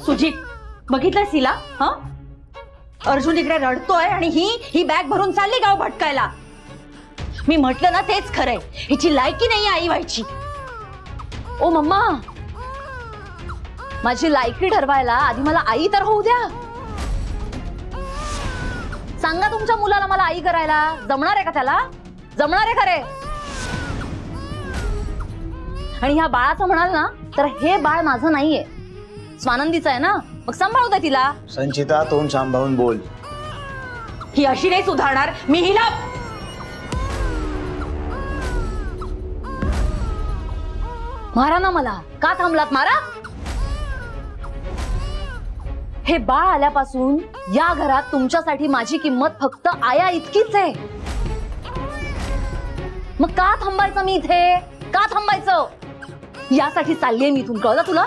सुजित, बघितलंस हिला? हा, अर्जुन इकडे रडतोय आणि ही बॅग भरून चालली गाव भटकायला. मी म्हटलं ना तेच खरंय, हिची लायकी नाही आई व्हायची. ओ मम्मा, माझी लायकी ठरवायला आधी मला आई तर होऊ द्या. सांगा तुमच्या मुलाला मला आई करायला. जमणार आहे का त्याला? जमणार आहे खरे? आणि ह्या बाळाचं म्हणाल ना तर हे बाळ माझं नाहीये, स्वानंदीचं आहे ना, मग सांभाळू द्या तिला. संचिता, तोंड सांभाळून बोल. ही अशी नाही सुधारणार. मी हिला मारा ना मला. का थांबलात? मारा. हे बाळ आल्यापासून या घरात तुमच्यासाठी माझी किंमत फक्त आया इतकीच आहे. मग का थांबायचं मी इथे? का थांबायचं? यासाठी चाललीये मी इथून, कळलं तुला?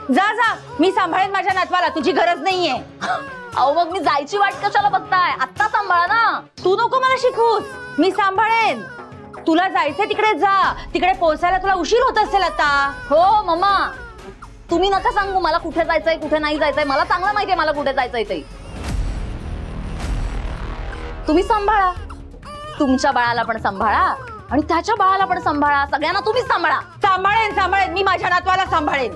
जा जा, मी सांभाळेन माझ्या नातवाला, तुझी गरज नाहीये. अहो मग मी जायची वाट कशाला बघताय? आत्ता सांभाळा ना. तू नको मला शिकवूस, मी सांभाळेन. तुला जायचंय तिकडे जा, तिकडे पोहोचायला तुला उशीर होत असेल आता. हो मम्मा, तुम्ही नका सांगू मला कुठे जायचंय कुठे नाही जायचंय. मला चांगलं माहितीये मला कुठे जायचंय ते. तुम्ही सांभाळा, तुमच्या बाळाला पण सांभाळा आणि त्याच्या बाळाला पण सांभाळा. सगळ्यांना तुम्हीच सांभाळा. सांभाळेन, मी माझ्या नातवाला सांभाळेन.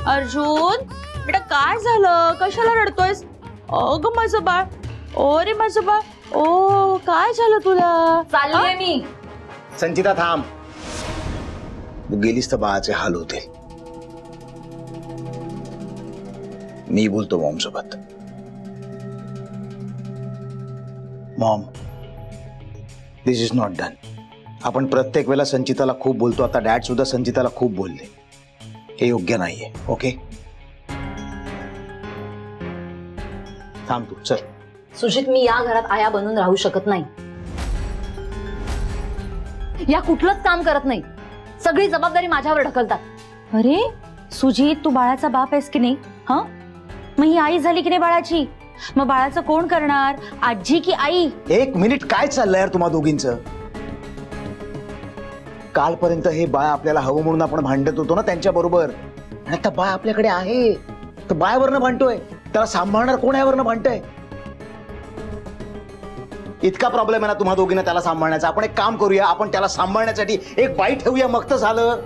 अर्जुन बेटा, काय झालं? कशाला रडतोयस? अगं माझं बाळ, अरे माझं बाळ, ओ काय झालं तुला? चाललीये मी. संचिता थांब, गेलीस तर बाळाचे हाल होते. मी बोलतो मॉम सोबत. Maugham, this is not done. आपण प्रत्येक वेळेला संचिताला खूप बोलतो, आता डॅड सुद्धा संचिताला खूप बोलले. हे योग्य नाहीये. ओके, थांब तू, चल. सुजित, मी या घरात आया बनून राहू शकत नाही. या कुठलंच काम करत नाही. सगळी जबाबदारी माझ्यावर ढकलतात. अरे सुजित, तू बाळाचा बाप आहेस की नाही? हा, मग ही आई झाली की नाही बाळाची? मग बाळाचं कोण करणार, आजी की आई? एक मिनिट, काय चाललंय यार तुम्हा दोघींचं? कालपर्यंत हे बाळ आपल्याला हवं म्हणून आपण भांडत होतो ना त्यांच्या बरोबर, आणि आता बाळ आपल्याकडे आहे तर बाळावरनं भांडतोय. त्याला सांभाळणार कोण यावरनं भांडतोय? इतका प्रॉब्लेम आहे ना तुम्हा दोघींना त्याला सांभाळण्याचा. आपण एक काम करूया, आपण त्याला सांभाळण्यासाठी एक बाई ठेवूया, मग तर झालं.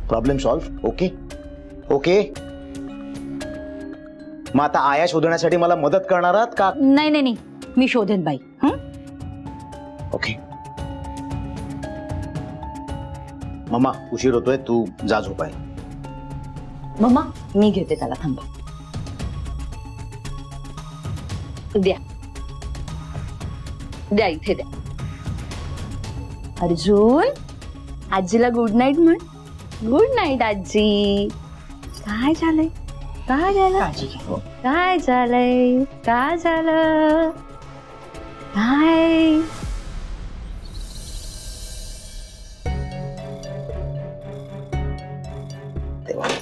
Problem solve. ओके ओके, मग आता आया शोधण्यासाठी मला मदत करणार आहात का? नाही नाही नाही, मी शोधेन बाई. ओके मम्मा, उशीर होतोय, तू जा झोपाय. मम्मा, मी घेते त्याला. थांबा, द्या द्या, इथे द्या. अर्जुन, आजीला गुड नाईट म्हण. गुड नाईट आजी. काय झालंय? काय झालं? काय झालंय? काय झालं? काय?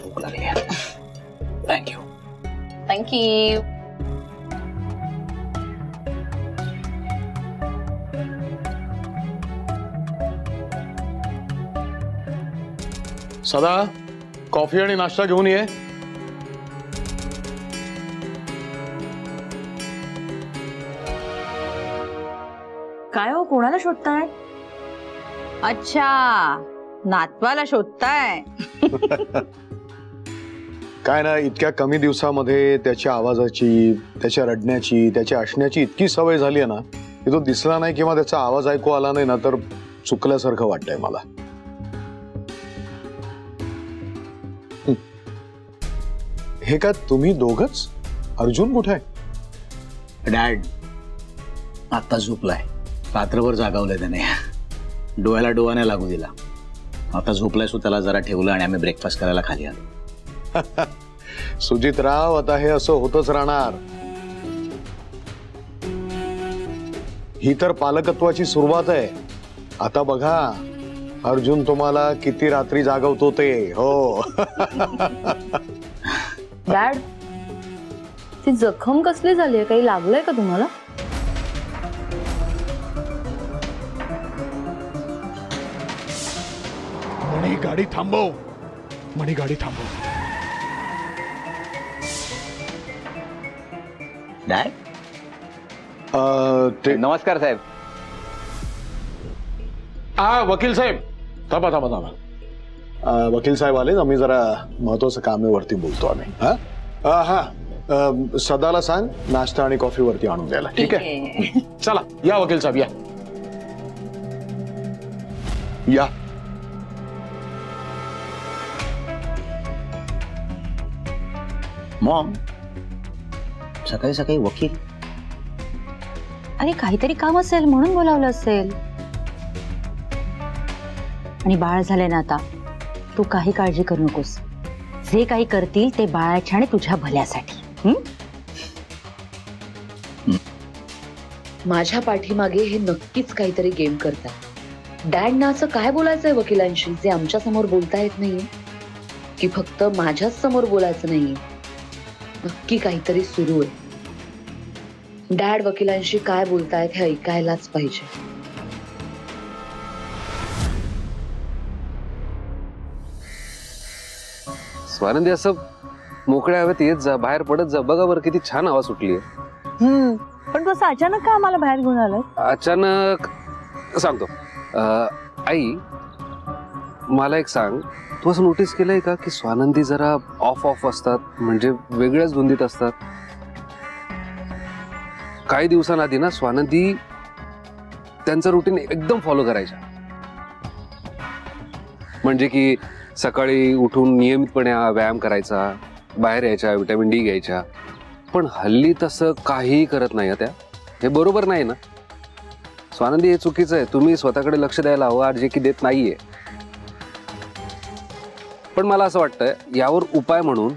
भूक लागली. थँक्यू. थँक्यू. सदा, कॉफी आणि नाश्ता घेऊन ये. काय हो, कोणाला शोधताय? अच्छा, नातवाला शोधताय. काय ना, इतक्या कमी दिवसामध्ये त्याच्या आवाजाची, त्याच्या रडण्याची, त्याच्या असण्याची इतकी सवय झाली आहे ना की तो दिसला नाही किंवा त्याचा आवाज ऐकू आला नाही ना तर चुकल्यासारखं वाटतंय मला. हे का तुम्ही दोघच? अर्जुन कुठे आहे? डॅड आता झोपलाय. रात्रभर जागावलंय त्याने, डोळ्याला डोळा नाही लागू दिला. आता झोपलाय, सो त्याला जरा ठेवलं आणि आम्ही ब्रेकफास्ट करायला खाली आलो. सुजितराव, आता हे असं होतच राहणार. ही तर पालकत्वाची सुरुवात आहे. आता बघा अर्जुन तुम्हाला किती रात्री जागवतो ते. हो. डॅड, ती जखम कसली झाली? काही लागलंय का तुम्हाला? मणी गाडी थांबव, मणी गाडी थांबव. डॅड ते नमस्कार साहेब. वकील साहेब थांबा थांबा थांबा. वकील साहेब आले, आम्ही जरा महत्वाचं काम आहे, वरती बोलतो आम्ही. सदाला सांग नाश्ता आणि कॉफी वरती आणून द्यायला. ठीक आहे, चला या वकील साहेब, या या. मॉम, सकाळी सकाळी वकील? अरे काहीतरी काम असेल म्हणून बोलावलं असेल. आणि बाळ झालंय ना आता, तू काही काळजी करू नकोस. जे काही करतील ते बाळाच्या आणि तुझ्या भल्यासाठी. माझ्या पाठीमागे हे नक्कीच काहीतरी गेम करतात. डॅडना असं काय बोलायचंय वकिलांशी जे आमच्या समोर बोलता येत नाहीये? की फक्त माझ्याच समोर बोलायचं नाहीये? नक्की काहीतरी सुरू आहे. डॅड वकिलांशी काय बोलतायत हे ऐकायलाच पाहिजे. स्वानंदी, असं मोकळ्या हवेत येत जा, बाहेर पडत जा. बघा बरं किती छान हवा सुटली आहे. पण तू असं अचानक का आम्हाला बाहेर घेऊन आलाय? अचानक सांगतो. आई, मला एक सांग, तू असं नोटीस केलंय का की स्वानंदी जरा ऑफ ऑफ असतात, म्हणजे वेगळ्याच धुंदीत असतात. काही दिवसांआधी ना स्वानंदी त्यांचं रुटीन एकदम फॉलो करायच्या. म्हणजे की सकाळी उठून नियमितपणे व्यायाम करायचा, बाहेर यायच्या, विटॅमिन डी घ्यायच्या. पण हल्ली तसं काहीही करत नाही त्या. हे बरोबर नाही ना स्वानंदी? हे चुकीचं आहे. तुम्ही स्वतःकडे लक्ष द्यायला हवं, जे की देत नाहीये. पण मला असं वाटतंय यावर उपाय म्हणून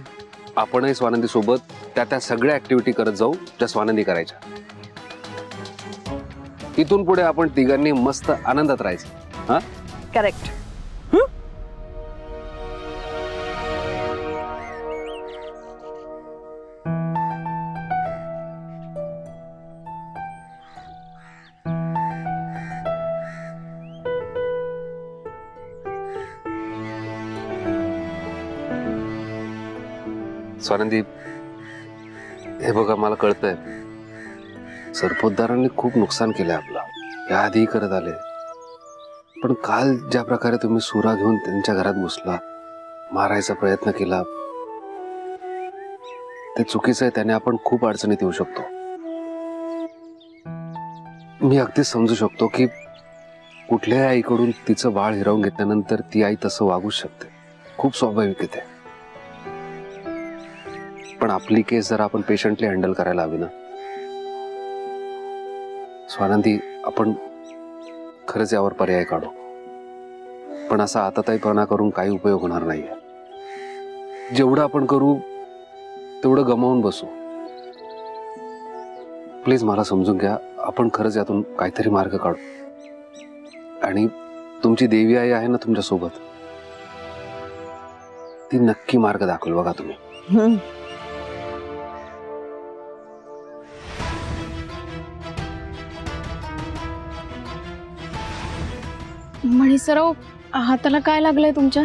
आपणही स्वानंदी सोबत त्या सगळ्या ऍक्टिव्हिटी करत जाऊ ज्या स्वानंदी करायच्या. इथून पुढे आपण तिघांनी मस्त आनंदात राहायचं. हा, करेक्ट. स्वानंदी, हे बघा, मला कळतंय सरपोतदारांनी खूप नुकसान केलंय आपलं, याआधी करत आले. पण काल ज्या प्रकारे तुम्ही सुरा घेऊन त्यांच्या घरात घुसला, मारायचा प्रयत्न केला, ते चुकीचं आहे. त्याने आपण खूप अडचणीत येऊ शकतो. मी अगदीच समजू शकतो की कुठल्याही आईकडून तिचं बाळ हिरावून घेतल्यानंतर ती आई तसं वागूच शकते. खूप स्वाभाविक आहे ते. पण आपली केस जरा आपण पेशंटली हँडल करायला हवी ना स्वानंदी? आपण खरंच यावर पर्याय काढू, पण असा आताताईपणा करून काही उपयोग होणार नाहीये. जेवढं आपण करू तेवढं गमावून बसू. प्लीज मला समजून घ्या. आपण खरंच यातून काहीतरी मार्ग काढू. आणि तुमची देवी आई आहे ना तुमच्या सोबत, ती नक्की मार्ग दाखवेल. बघा तुम्ही. मणी सराव, हाताला काय लागलंय तुमच्या?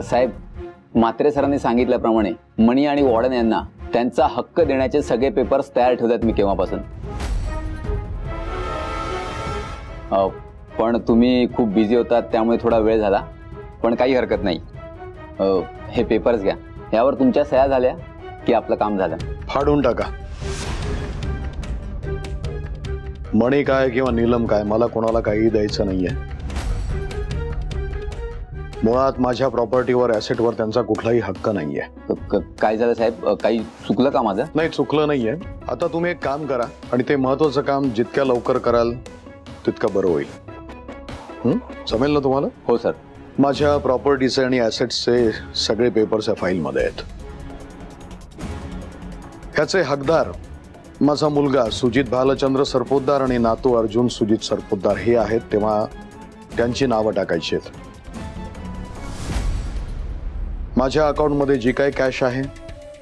साहेब, म्हात्रे सरांनी सांगितल्याप्रमाणे मणी आणि वॉर्डन यांना त्यांचा हक्क देण्याचे सगळे पेपर्स तयार ठेवतात मी केव्हापासून. पण तुम्ही खूप बिझी होतात त्यामुळे थोडा वेळ झाला, पण काही हरकत नाही. हे पेपर्स घ्या. यावर तुमच्या सह्या झाल्या की आपलं काम झालं. फाडून टाका. मणी काय किंवा नीलम काय, मला कोणाला काही द्यायचं नाहीये. मुळात माझ्या प्रॉपर्टीवर, ऍसेटवर त्यांचा कुठलाही हक्क नाहीये. काय झालं साहेब? काही चुकलं का माझं? नाही, चुकलं नाहीये. आता तुम्ही एक काम करा, आणि ते महत्वाचं काम जितक्या लवकर कराल तितकं बरं होईल. जमेल ना तुम्हाला? हो सर. माझ्या प्रॉपर्टीचे आणि ॲसेट्सचे सगळे पेपर्स या फाईलमध्ये आहेत. ह्याचे हकदार माझा मुलगा सुजित भालचंद्र सरपोतदार आणि नातू अर्जुन सुजित सरपोतदार हे आहेत, तेव्हा त्यांची नावं टाकायची आहेत. माझ्या अकाउंटमध्ये जी काही कॅश आहे,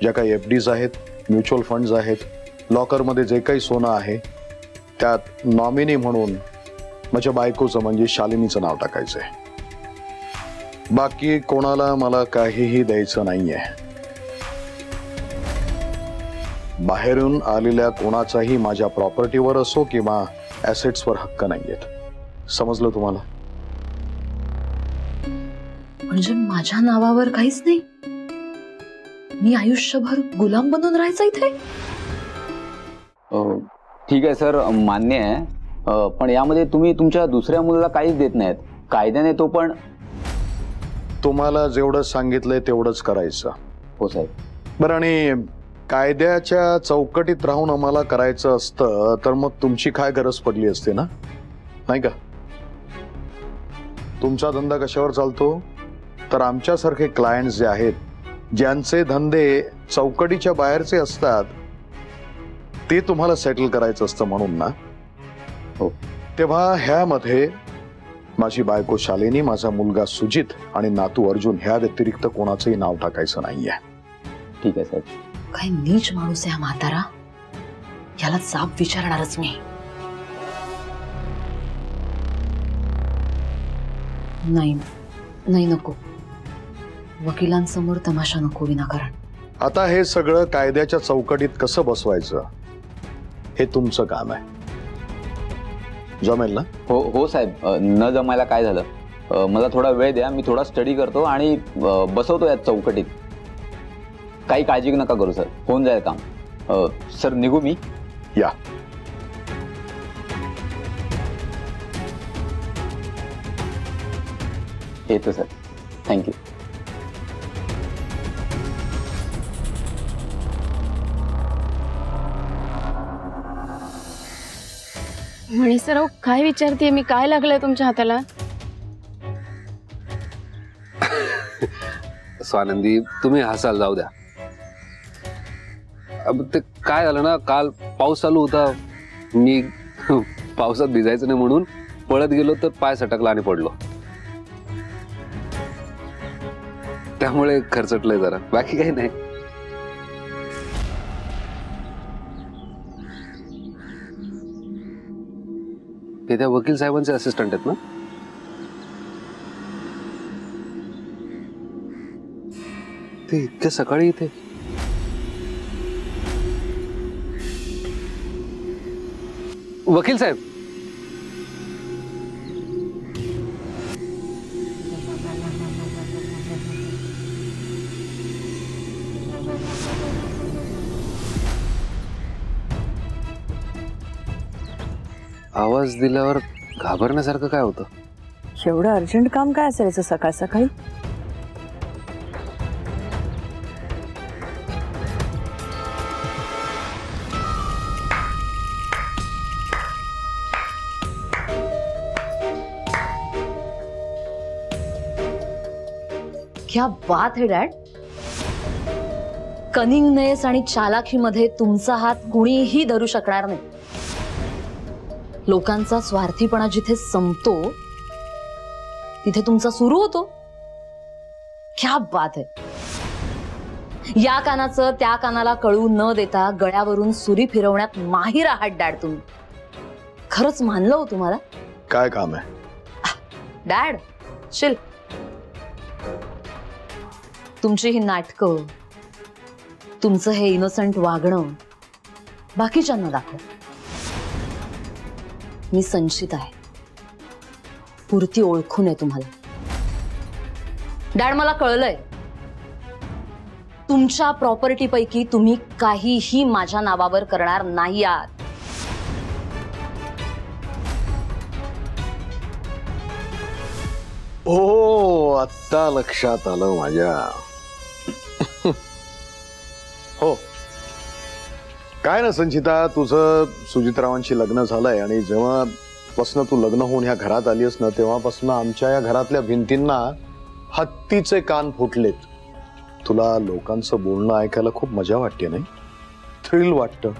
ज्या काही FDs आहेत, म्युच्युअल फंड्स आहेत, लॉकरमध्ये जे काही सोनं आहे, त्यात नॉमिनी म्हणून माझ्या बायकोचं म्हणजे शालिनीचं नाव टाकायचंय. बाकी कोणाला मला काहीही द्यायचं नाहीये. बाहेरून आलेल्या कोणाचाही माझ्या प्रॉपर्टीवर असो किंवा ॲसेट्सवर हक्क नाहीयेत. समजलं तुम्हाला? म्हणजे माझ्या नावावर काहीच नाही? मी आयुष्यभर गुलाम बनून राहायचं इथे? ठीक आहे सर, मान्य आहे. पण यामध्ये तुम्ही तुमच्या दुसऱ्या मुलाला काहीच देत नाहीत. कायद्याने तो पण. तुम्हाला जेवढं सांगितलंय तेवढंच करायचं. हो साहेब. बरं, आणि कायद्याच्या चौकटीत राहून आम्हाला करायचं असतं तर मग तुमची काय गरज पडली असते ना, नाही का? तुमचा धंदा कशावर चालतो? तर आमच्यासारखे क्लायंट्स जे आहेत, ज्यांचे धंदे चौकटीच्या बाहेरचे असतात, ते तुम्हाला सेटल करायचं असतं म्हणून ना. हो. तेव्हा ह्यामध्ये माझी बायको शालिनी, माझा मुलगा सुजित आणि नातू अर्जुन ह्या व्यतिरिक्त कोणाचंही नाव टाकायचं नाहीये. ठीक आहे साहेब. काय नीच माणूस आहे हा म्हातारा. याला जाब विचारणारच मी. नाही नाही, नको. वकिलांसमोर तमाशा नको विनाकारण. आता हे सगळं कायद्याच्या चौकटीत कसं बसवायचं हे तुमचं काम आहे. जमेल ना? हो हो साहेब. न जमायला काय झालं, मला थोडा वेळ द्या. मी थोडा स्टडी करतो आणि बसवतो यात चौकटीत. काही काळजी नका करू सर, होऊन जाईल काम. सर निघू मी? या. येतो सर. थँक्यू. म्हणे सर काय विचारते मी, काय लागलंय तुमच्या हाताला? स्वानंदी, तुम्ही हसाल, जाऊ द्या. ते काय झालं ना, काल पाऊस चालू होता. मी पावसात भिजायचं नाही म्हणून पळत गेलो तर पाय सटकला आणि पडलो. त्यामुळे खर्चटलंय जरा, बाकी काही नाही. ते त्या वकील साहेबांचे असिस्टंट आहेत ना? ते इतक्या सकाळी इथे? वकील साहेब, आवाज दिल्यावर घाबरण्यासारखं काय होतं? एवढं अर्जंट काम काय असायचं सकाळ सकाळी? क्या बात है डॅड. कनिंगनेस आणि चालाखीमध्ये तुमचा हात कुणीही धरू शकणार नाही. लोकांचा स्वार्थीपणा जिथे संपतो तिथे तुमचा सुरू होतो. क्या बात है. या कानाचं त्या कानाला कळू न देता गळ्यावरून सुरी फिरवण्यात माहीर आहात डॅड तुम्ही. खरंच मानलं हो तुम्हाला. काय काम आहे? Dad chill. तुमची ही नाटकं, तुमचं हे इनोसंट वागणं बाकीच्यांना दाखव. मी संचित आहे, पुरती ओळखून आहे तुम्हाला. डॅड मला कळलंय, तुमच्या प्रॉपर्टी पैकी तुम्ही काहीही माझ्या नावावर करणार नाही आहात. हो, आत्ता लक्षात आलं माझ्या. हो, काय ना संचिता, तुझं सुजितरावांशी लग्न झालंय आणि जेव्हा ज्यावेळेसपासून तू लग्न होऊन ह्या घरात आलीस ना तेव्हापासून आमच्या या घरातल्या भिंतींना हत्तीचे कान फुटलेत. तुला लोकांचं बोलणं ऐकायला खूप मजा वाटते नाही? थ्रिल वाटतं.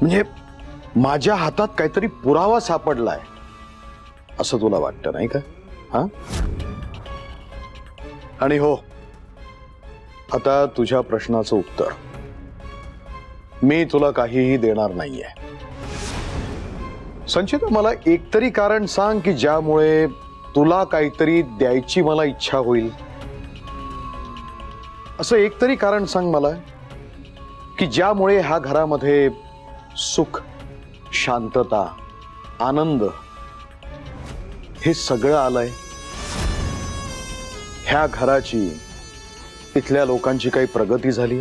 म्हणजे माझ्या हातात काहीतरी पुरावा सापडलाय असं तुला वाटतं नाही का? हा? आणि हो, आता तुझ्या प्रश्नाचं उत्तर मी तुला काहीही देणार नाहीये. संचिता, मला एकतरी कारण सांग की ज्यामुळे तुला काहीतरी द्यायची मला इच्छा होईल. असं एकतरी कारण सांग मला की ज्यामुळे ह्या घरामध्ये सुख, शांतता, आनंद हे सगळं आलंय. ह्या घराची, इथल्या लोकांची काही प्रगती झाली?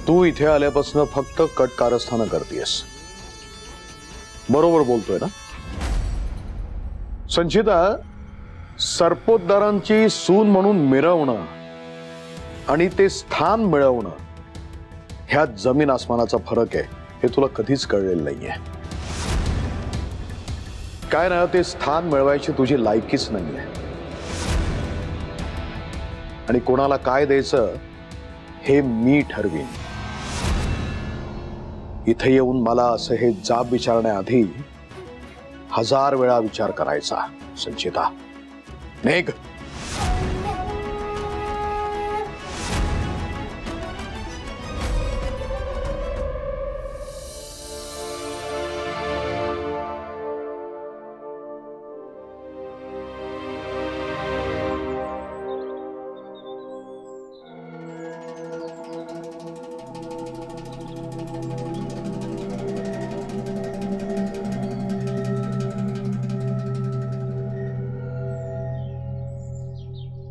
तू इथे आल्यापासून फक्त कट कारस्थानं करतेस. बरोबर बोलतोय ना? संचिता, सरपोतदारांची सून म्हणून मिरवणं आणि ते स्थान मिळवणं ह्यात जमीन आसमानाचा फरक आहे हे तुला कधीच कळलेलं नाहीये. काय ना, ते स्थान मिळवायची तुझी लायकीच नाहीये. आणि कोणाला काय द्यायचं हे मी ठरवीन. इथे येऊन मला असं हे जाब विचारण्याआधी 1000 वेळा विचार करायचा. संचिता, निघ.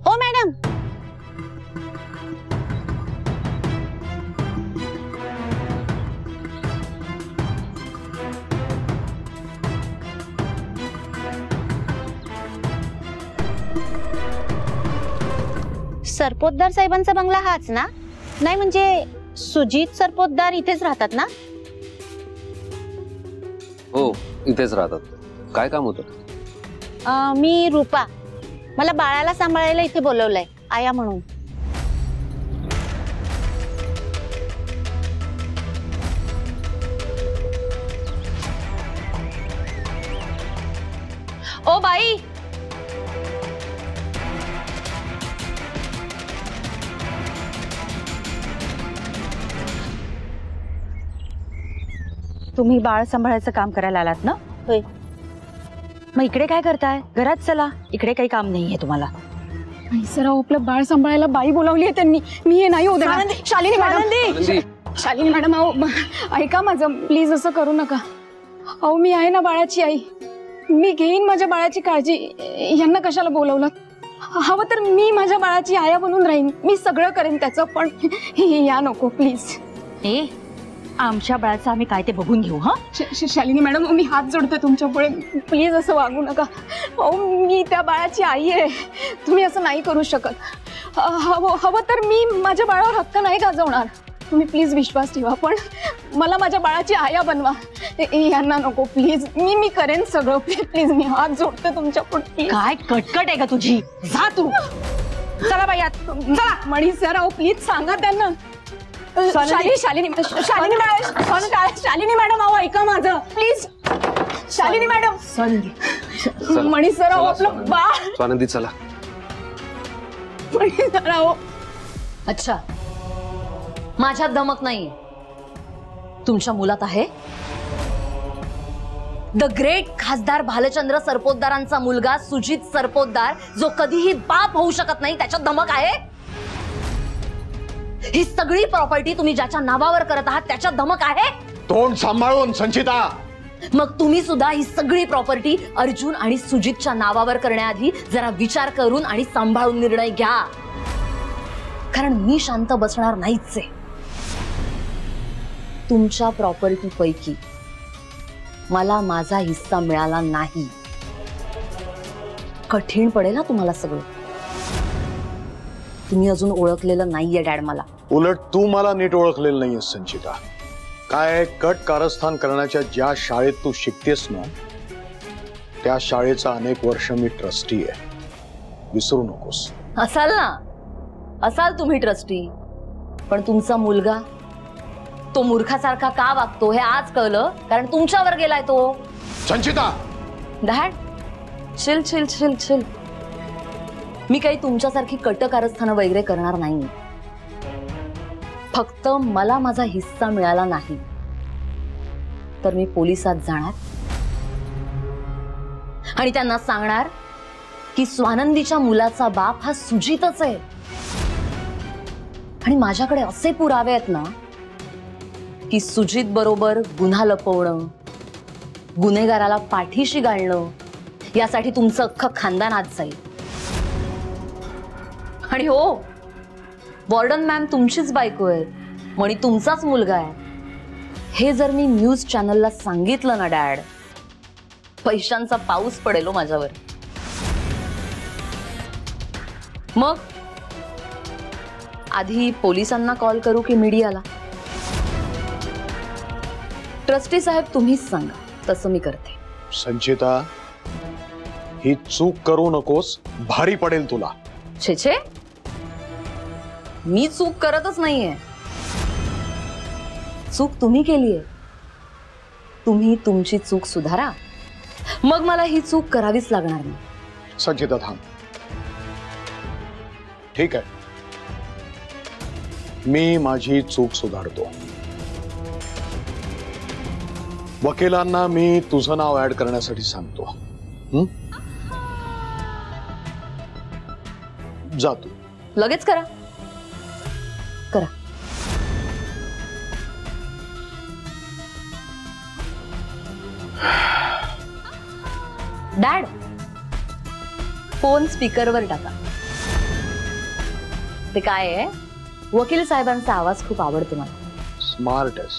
ओ मॅडम, सरपोतदार साहेबांचा बंगला हाच ना? नाही म्हणजे सुजित सरपोतदार इथेच राहतात ना? हो, इथेच राहतात. काय काम होतं? मी रूपा. मला बाळाला सांभाळायला इथे बोलवलंय, आया म्हणून. ओ बाई, तुम्ही बाळ सांभाळायचं काम करायला आलात ना? होय. मग इकडे काय करताय? घरात चला, इकडे काही काम नाहीये तुम्हाला. नाही सर, आपलं बाळ सांभाळायला बाई बोलावली आहे त्यांनी. मी हे नाही होऊ देणार. शालिनी मॅडम, शालिनी मॅडम, अहो ऐका माझं प्लीज, असं करू नका. अहो मी आहे ना बाळाची आई. मी घेईन माझ्या बाळाची काळजी. यांना कशाला बोलवलं? हवं तर मी माझ्या बाळाची आया बनून राहीन. मी सगळं करेन त्याचं, पण या नको प्लीज. ए, आमच्या बाळाचं आम्ही काय ते बघून घेऊ. हा शालिनी मॅडम, मी हात जोडते तुमच्या पुढे, प्लीज असं वागू नका. अहो मी त्या बाळाची आई आहे. तुम्ही असं नाही करू शकत. हवं तर मी माझ्या बाळावर हक्क नाही गाजवणार. तुम्ही प्लीज विश्वास ठेवा, पण मला माझ्या बाळाची आया बनवा. यांना नको प्लीज. मी करेन सगळं. प्लीज मी हात जोडते तुमच्या पुढे. काय कटकट आहे का तुझी? जा तू. चला बाई आत. चला. मणी सर, अहो प्लीज सांगा त्यांना. शालिनी मॅडम, अहो ऐका माझं प्लीज. शालिनी मॅडम, मणी सर, अहो आपलं बाळ. स्वानंदी चला. मणी सर, अहो. अच्छा, माझ्यात धमक नाहीये, तुमच्या मुलात आहे. द ग्रेट खासदार भालचंद्र सरपोतदारांचा मुलगा सुजित सरपोतदार, जो कधीही बाप होऊ शकत नाही, त्याच्यात धमक आहे. ही सगळी प्रॉपर्टी तुम्ही ज्याच्या नावावर करत आहात त्याच्यात धमक आहे. तोंड सांभाळून संचिता. मग तुम्ही सुद्धा ही सगळी प्रॉपर्टी अर्जुन आणि सुजितच्या नावावर करण्याआधी जरा विचार करून आणि सांभाळून निर्णय घ्या, कारण मी शांत बसणार नाहीच आहे. तुमच्या प्रॉपर्टी पैकी मला माझा हिस्सा मिळाला नाही, कठीण पडेल ना तुम्हाला सगळं. तुम्ही अजून ओळखलेलं नाहीये डॅड मला. उलट तू मला नीट ओळखलेलं नाहीये संचिता. काय कट कारस्थान करण्याच्या ज्या शाळेत तू शिकतेस ना, त्या शाळेचा अनेक वर्ष मी ट्रस्टी आहे, विसरू नकोस. असाल ना, असाल तुम्ही ट्रस्टी, पण तुमचा मुलगा तो मूर्खासारखा का वागतो हे आज कळलं, कारण तुमच्यावर गेलाय तो. Sanchita, dad chill chill chill chill. मी काही तुमच्यासारखी कटकारस्थानं वगैरे करणार नाही. फक्त मला माझा हिस्सा मिळाला नाही तर मी पोलिसात जाणार आणि त्यांना सांगणार की स्वानंदीच्या मुलाचा बाप हा सुजितच आहे. आणि माझ्याकडे असे पुरावे आहेत ना की सुजित बरोबर गुन्हा लपवणं, गुन्हेगाराला पाठीशी घालणं यासाठी तुमचं अख्खं खानदान आज जाईल. आणि हो, वॉर्डन मॅम तुमचीच बायको आहे, मणी तुमचाच मुलगा आहे, हे जर मी न्यूज चॅनलला सांगितलं ना डॅड, पैशांचा पाऊस पडेल हो माझ्यावर. मग आधी पोलिसांना कॉल करू की मीडियाला? ट्रस्टी साहेब तुम्हीच सांगा, तसं मी करते. संचिता, ही चूक करू नकोस, भारी पडेल तुला. छे छे, मी चूक करतच नाहीये. चूक तुम्ही केलीये. तुम्ही तुमची चूक सुधारा, मग मला ही चूक करावीच लागणार नाही. संचिता थांब. ठीक आहे, मी माझी चूक सुधारतो. वकिलांना मी तुझं नाव ऍड करण्यासाठी सांगतो. जा तू. लगेच करा करा. डॅड, फोन स्पीकरवर टाका. ते काय आहे, वकील साहेबांचा आवाज खूप आवडतो मला. स्मार्ट आहेस.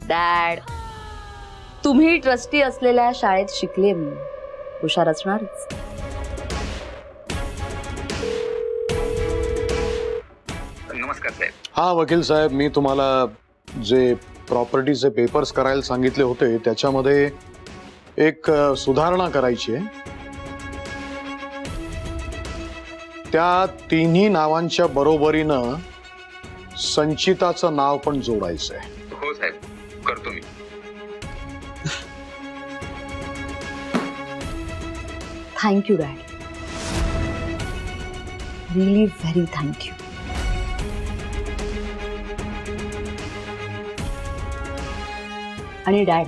डॅड, तुम्ही ट्रस्टी असलेल्या शाळेत शिकले, मी हुशार असणारच. नमस्कार साहेब. हा वकील साहेब, मी तुम्हाला जे प्रॉपर्टीचे पेपर्स करायला सांगितले होते त्याच्यामध्ये एक सुधारणा करायची आहे. त्या तिन्ही नावांच्या बरोबरीनं संचिताचं नाव पण जोडायचं आहे. हो साहेब, करतो मी. Thank you dad, really very thank you. आणि डॅड,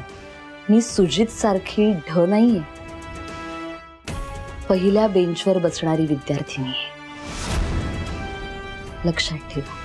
मी सुजित सारखी ढ नाहीये, पहिल्या बेंचवर बसणारी विद्यार्थिनी आहे, लक्षात ठेवा.